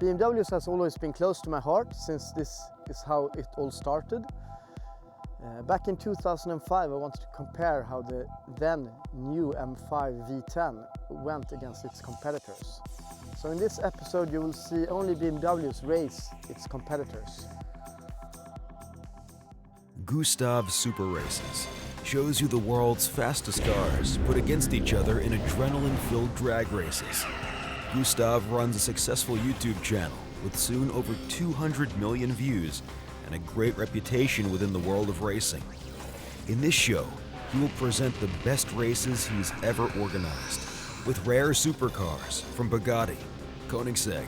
BMW has always been close to my heart since this is how it all started. Back in 2005 I wanted to compare how the then new M5 V10 went against its competitors. So in this episode you will see only BMWs race its competitors. Gustav Super Races shows you the world's fastest cars put against each other in adrenaline-filled drag races. Gustav runs a successful YouTube channel with soon over 200 million views and a great reputation within the world of racing. In this show, he will present the best races he's ever organized, with rare supercars from Bugatti, Koenigsegg,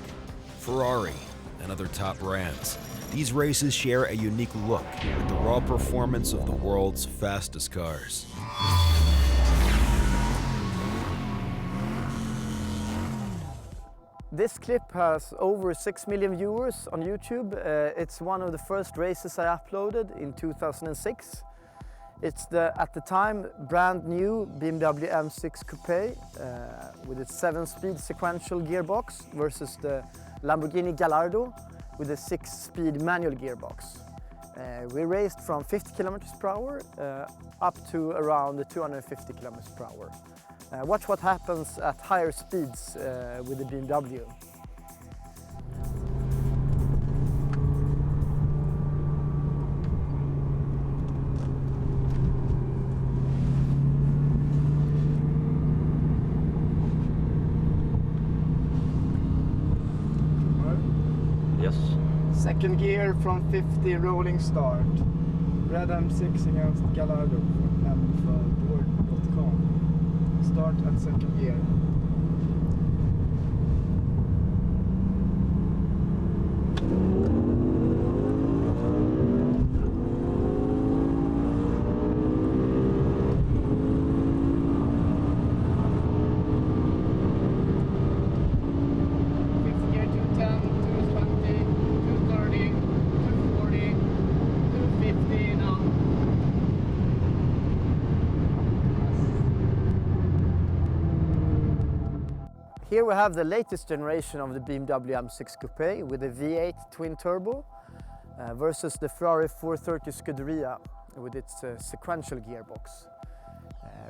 Ferrari, and other top brands. These races share a unique look at the raw performance of the world's fastest cars. This clip has over 6 million viewers on YouTube. It's one of the first races I uploaded in 2006. It's the, at the time, brand new BMW M6 Coupe with its 7-speed sequential gearbox versus the Lamborghini Gallardo with a 6-speed manual gearbox. We raced from 50 km per hour up to around 250 km per hour. Watch what happens at higher speeds with the BMW. Yes. Second gear from 50, rolling start. Red M6 against Gallardo from BMW.com. Start at second gear. Fifth gear 210, 220, 230, 240, 250 now. Here we have the latest generation of the BMW M6 Coupe with a V8 twin turbo versus the Ferrari 430 Scuderia with its sequential gearbox.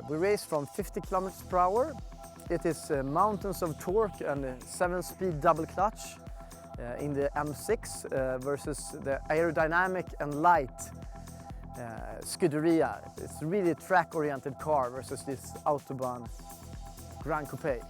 We race from 50 km per hour. It is mountains of torque and a 7-speed double clutch in the M6 versus the aerodynamic and light Scuderia. It's really a track-oriented car versus this Autobahn Grand Coupe.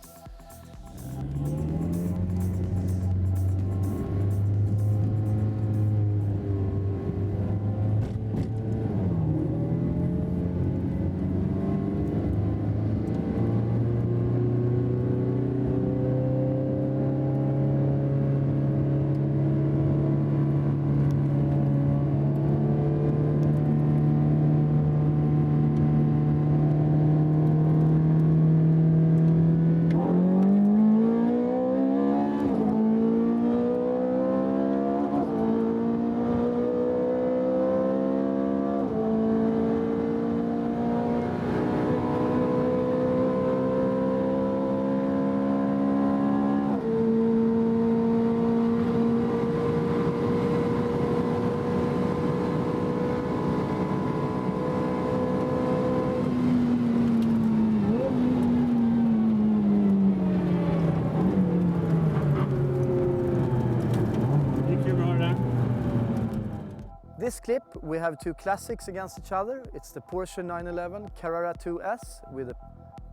This clip we have two classics against each other. It's the Porsche 911 Carrera 2S with a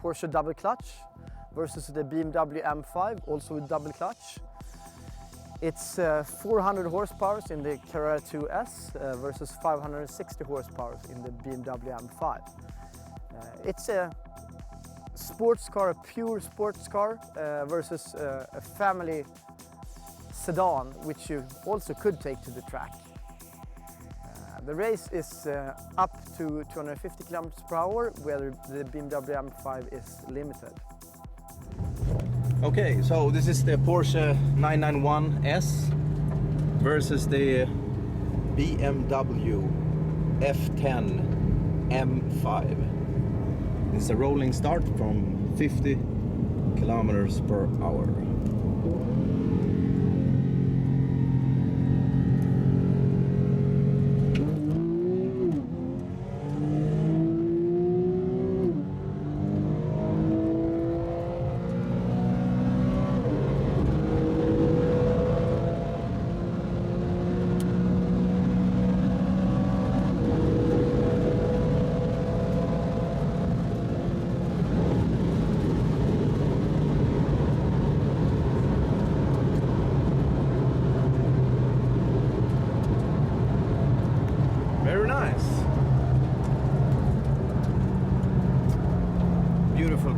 Porsche double clutch versus the BMW M5 also with double clutch. It's 400 horsepower in the Carrera 2S versus 560 horsepower in the BMW M5. It's a sports car, a pure sports car versus a family sedan which you also could take to the track. The race is up to 250 km per hour, where the BMW M5 is limited. Okay, so this is the Porsche 991S versus the BMW F10 M5. This is a rolling start from 50 kilometers per hour.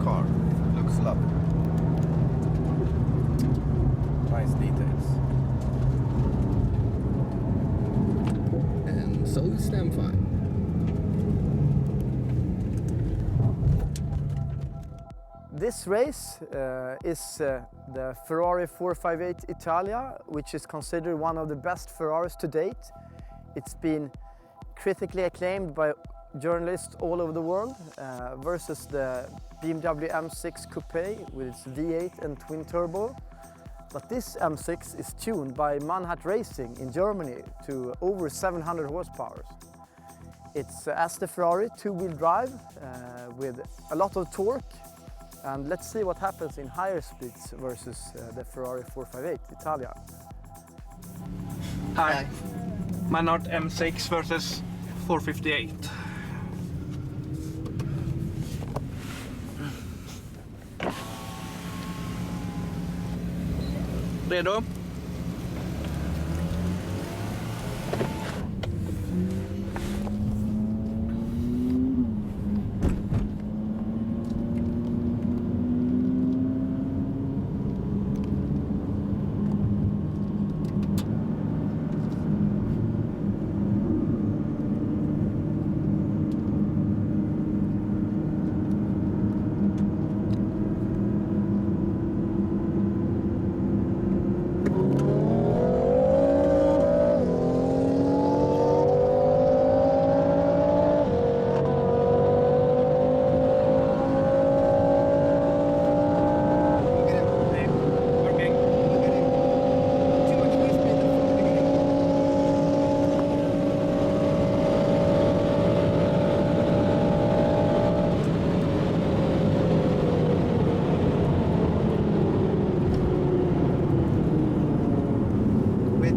car. Looks lovely. Nice details. And so is the M5. This race is the Ferrari 458 Italia, which is considered one of the best Ferraris to date. It's been critically acclaimed by journalists all over the world versus the BMW M6 Coupe with its V8 and twin turbo. But this M6 is tuned by Manhart Racing in Germany to over 700 horsepower. It's as the Ferrari two-wheel drive with a lot of torque. And let's see what happens in higher speeds versus the Ferrari 458 Italia. Hi. Manhart M6 versus 458. Redo?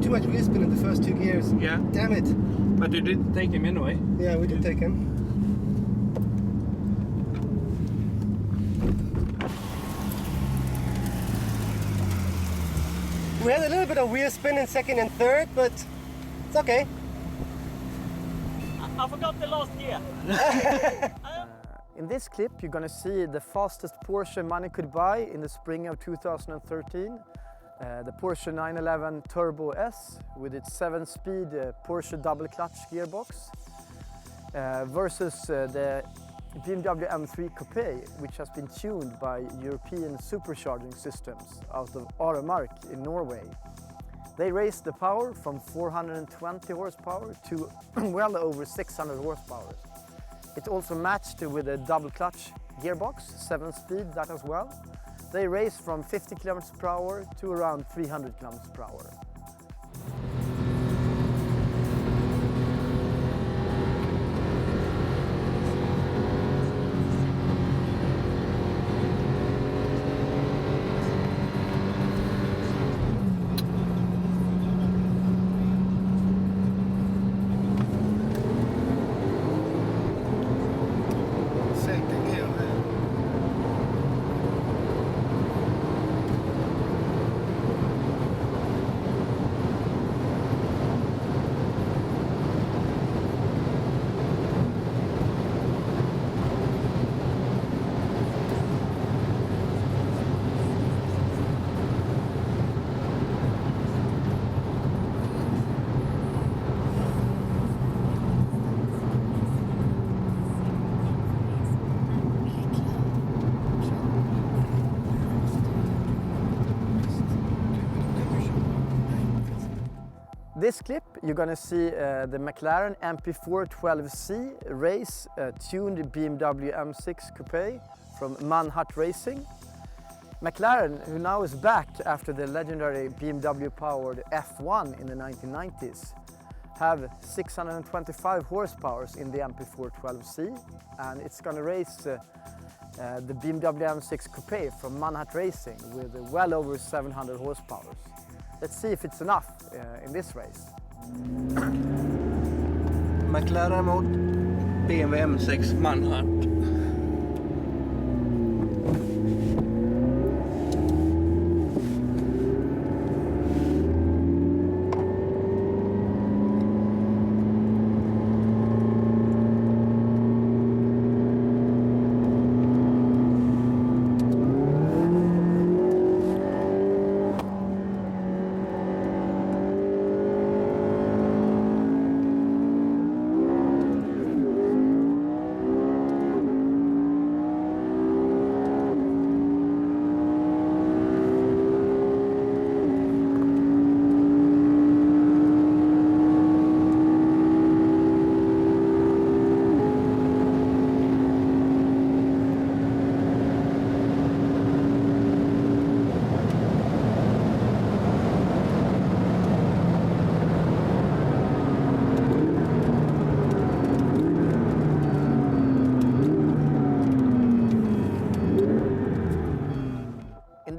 Too much wheel spin in the first 2 gears. Yeah. Damn it. But you didn't take him anyway. Yeah, we did take him. We had a little bit of wheel spin in second and third, but it's okay. I forgot the last gear. In this clip, you're gonna see the fastest Porsche money could buy in the spring of 2013. The Porsche 911 Turbo S with its 7-speed Porsche double clutch gearbox versus the BMW M3 Coupe, which has been tuned by European supercharging systems out of Aremark in Norway. They raised the power from 420 horsepower to well over 600 horsepower. It also matched with a double clutch gearbox, 7-speed that as well. They race from 50 kilometers per hour to around 300 kilometers per hour. This clip, you're gonna see the McLaren MP4 12C race a tuned BMW M6 Coupe from Manhart Racing. McLaren, who now is back after the legendary BMW-powered F1 in the 1990s, have 625 horsepower in the MP4 12C, and it's gonna race the BMW M6 Coupe from Manhart Racing with well over 700 horsepower. Let's see if it's enough in this race. McLaren mot BMW M6 Manhart.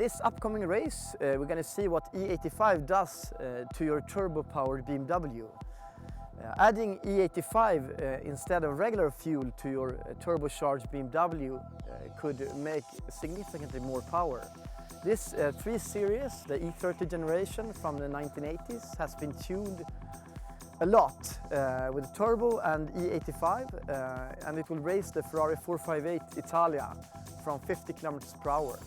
this upcoming race, we're going to see what E85 does to your turbo-powered BMW. Adding E85 instead of regular fuel to your turbocharged BMW could make significantly more power. This 3 Series, the E30 generation from the 1980s, has been tuned a lot with turbo and E85, and it will race the Ferrari 458 Italia from 50 km/h.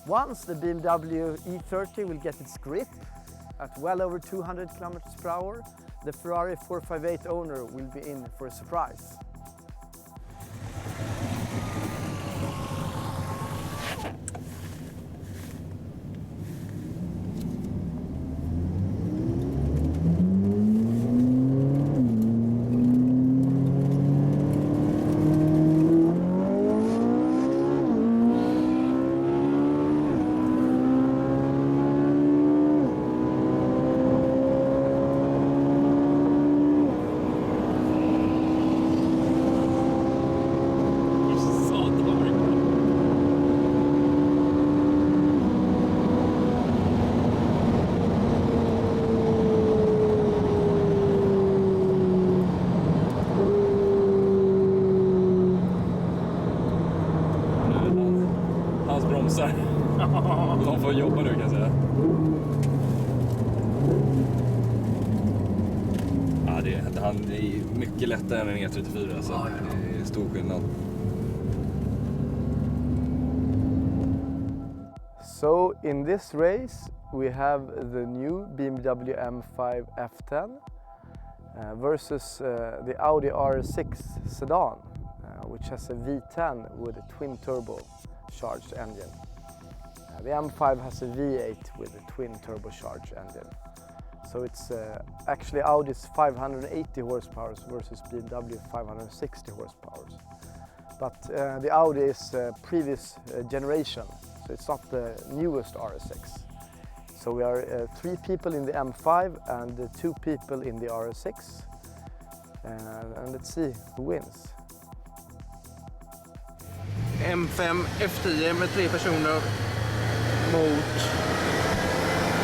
Once the BMW E30 will get its grip at well over 200 km/h, the Ferrari 458 owner will be in for a surprise. Bromsar. De får jobba nu kan jag säga. Ja, det är mycket lättare än en E34 så det är stor skillnad. So in this race we have the new BMW M5 F10 versus the Audi RS6 sedan, which has a V10 with a twin turbo charged engine. The M5 has a V8 with a twin turbocharged engine. So it's actually Audi's 580 horsepower versus BMW 560 horsepower. But the Audi is previous generation, so it's not the newest RS6. So we are 3 people in the M5 and 2 people in the RS6. And let's see who wins. M5 F10 med 3 personer mot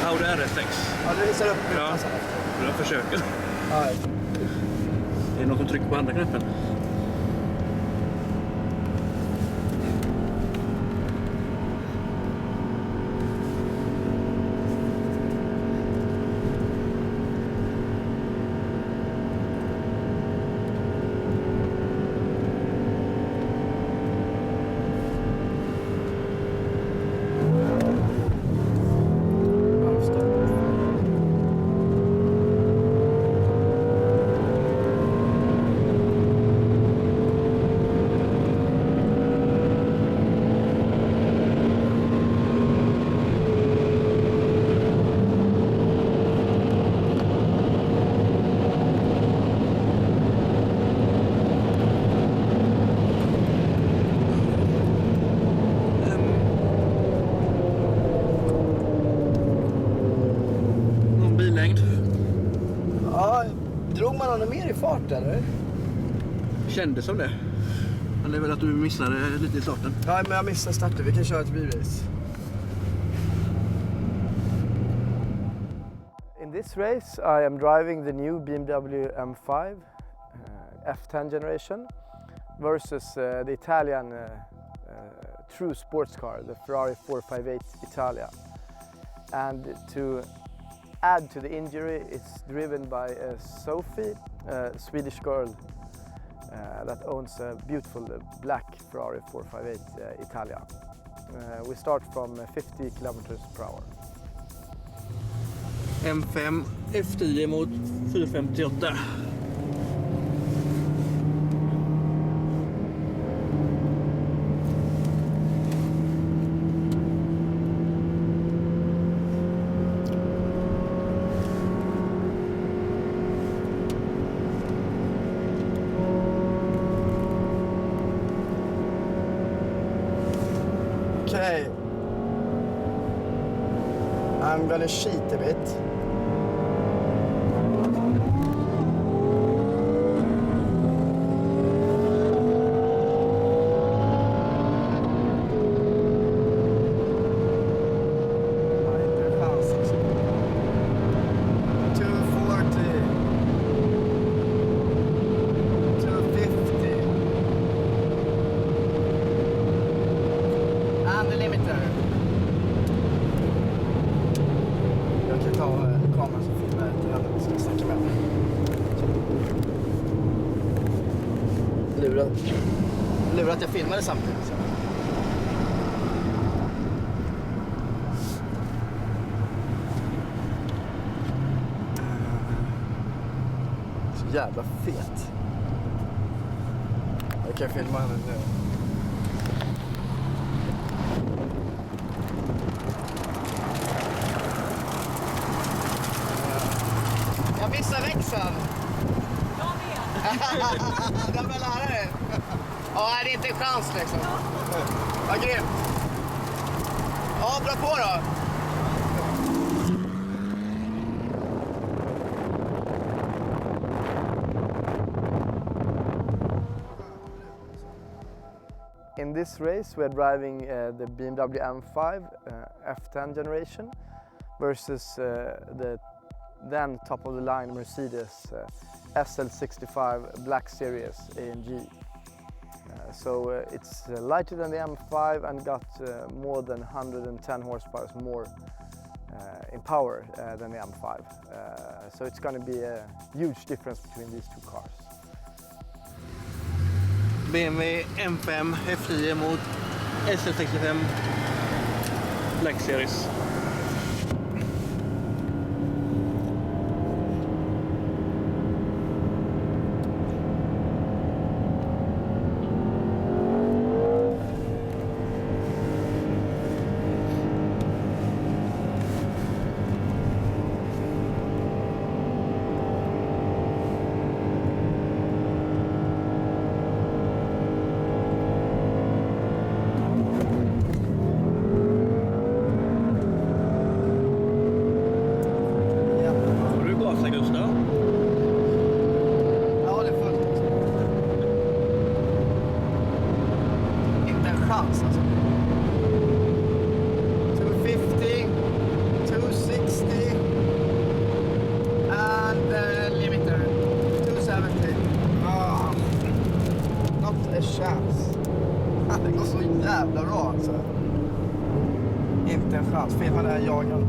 Audi RS6. Ja, du visar upp. Ja, jag försöker. Ja. Det är någon som trycker på andra knappen. Drog man honom mer i fart eller? Kändes som det. Eller väl att du missade lite i starten. Ja, men jag missade starten. Vi kan köra ett bilrace. In this race I am driving the new BMW M5 F10 generation versus the Italian true sports car, the Ferrari 458 Italia. And to add to the injury, it's driven by Sophie, a Swedish girl that owns a beautiful black Ferrari 458 Italia. We start from 50 km/h. M5 F10 mot 458. Okay. I'm gonna cheat a bit. så filmar jag inte heller. Ska jag snacka med mig. Lurat jag filmade samtidigt. Så. Så jävla fet. Jag kan filma henne nu. Jag missar växeln. Jag med. Den börjar lära dig. Ja, det är inte en chans liksom. Ja, grymt. Ja, bra på då. In this race, we're driving the BMW M5 F10 generation versus the then top-of-the-line Mercedes SL65 Black Series AMG. It's lighter than the M5 and got more than 110 horsepower more in power than the M5. So it's going to be a huge difference between these two cars. BMW M5 F10 mot SL65 Black Series. Gustav? Ja, det är fullt också. Inte en chans alltså. 250, 260 and limiter 270. Not a chance. Det går så jävla bra alltså. Inte en chans. Filma det här jagen.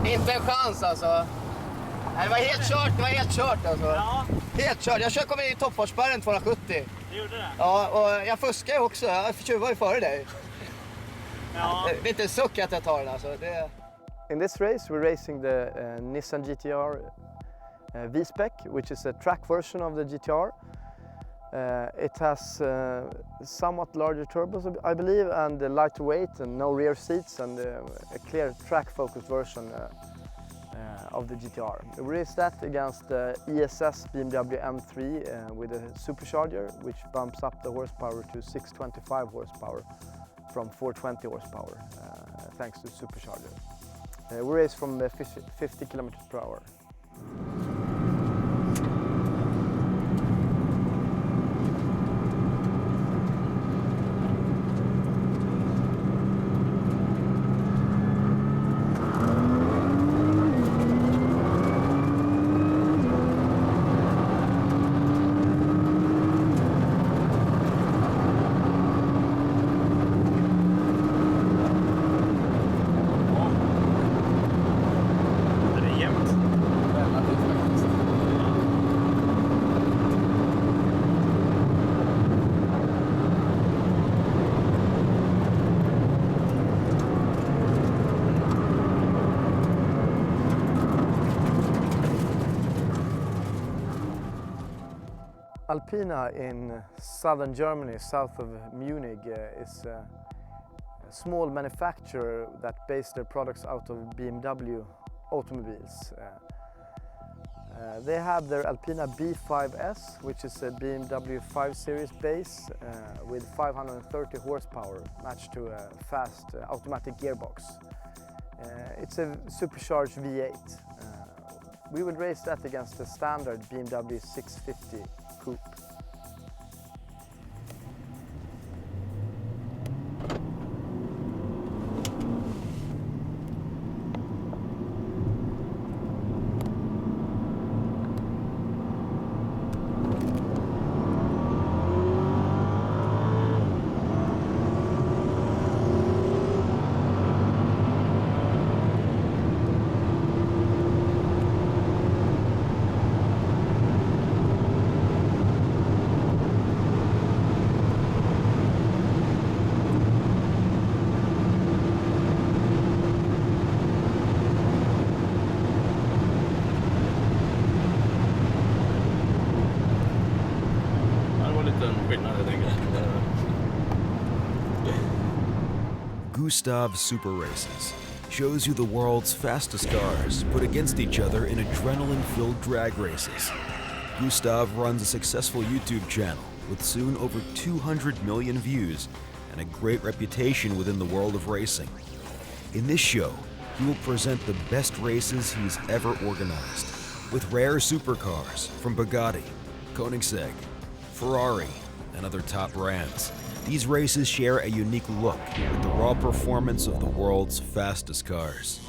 Inte en chans alltså. Nej, det var helt kört alltså. Ja, Helt kört. Jag kom in i toppfartsspärren 270. det gjorde det. Ja, och jag fuskade också. Jag tjuvade ju före dig. Ja. Det är inte en suck att jag tar den alltså. In this race we're racing the Nissan GTR V-Spec, which is a track version of the GTR. It has somewhat larger turbos, I believe, and lighter weight and no rear seats, and a clear track-focused version of the GTR. We raced that against the ESS BMW M3 with a supercharger, which bumps up the horsepower to 625 horsepower from 420 horsepower, thanks to the supercharger. We raced from 50 kilometers per hour. Alpina in southern Germany, south of Munich, is a small manufacturer that base their products out of BMW automobiles. They have their Alpina B5S, which is a BMW 5 Series base with 530 horsepower matched to a fast automatic gearbox. It's a supercharged V8. We will race that against the standard BMW 650 coupe. skillskillnad helt enkelt. Gustav Super Races shows you the world's fastest cars put against each other in adrenaline-filled drag races. Gustav runs a successful YouTube channel with soon over 200 million views and a great reputation within the world of racing. In this show, he will present the best races he's ever organized, with rare supercars from Bugatti, Koenigsegg, Ferrari, and other top brands. These races share a unique look at the raw performance of the world's fastest cars.